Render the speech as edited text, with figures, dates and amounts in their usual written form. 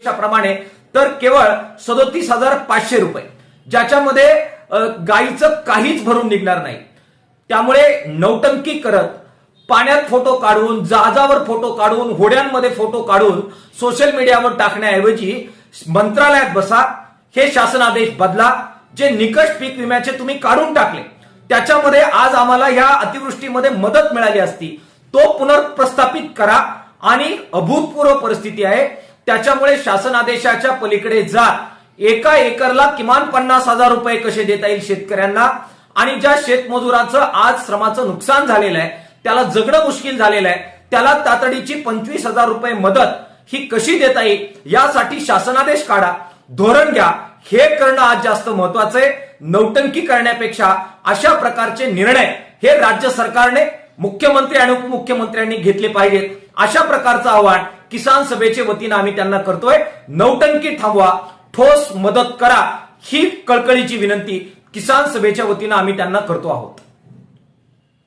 प्रमाणे तर केवळ 37,500 रुपये, ज्याच्यामध्ये गाईचं काहीच भरून निघणार नाही। त्यामुळे नौटंकी करत पाण्यात फोटो काढून, जहाजावर फोटो काढून, होड्यांमध्ये फोटो काढून सोशल मीडियावर टाकण्याऐवजी मंत्रालयात बसा, हे शासनादेश बदला। जे निकष पीक विम्याचे तुम्ही काढून टाकले त्याच्यामध्ये आज आम्हाला या अतिवृष्टीमध्ये मदत मिळाली असती, तो पुनर्प्रस्थापित करा। आणि अभूतपूर्व परिस्थिती आहे, त्याच्यामुळे शासन आदेशाच्या पलीकडे जा। एका एकरला किमान 50,000 रुपये कसे देता येईल शेतकऱ्यांना, आणि ज्या शेतमजुराचं आज श्रमाचं नुकसान झालेलं आहे, त्याला जगणं मुश्किल झालेलं आहे, त्याला तातडीची 25,000 रुपये मदत ही कशी देता येईल यासाठी शासनादेश काढा, धोरण घ्या। हे करणं आज जास्त महत्वाचं आहे। नौटंकी करण्यापेक्षा अशा प्रकारचे निर्णय हे राज्य सरकारने, मुख्यमंत्री आणि उपमुख्यमंत्र्यांनी घेतले पाहिजेत। अशा प्रकारचं आवाहन किसान सभेच्या वतीने आम्ही त्यांना करतोय। नौटंकी थांबवा, ठोस मदत करा, ही कळकळीची विनंती किसान सभेच्या वतीने आम्ही त्यांना करतो आहोत।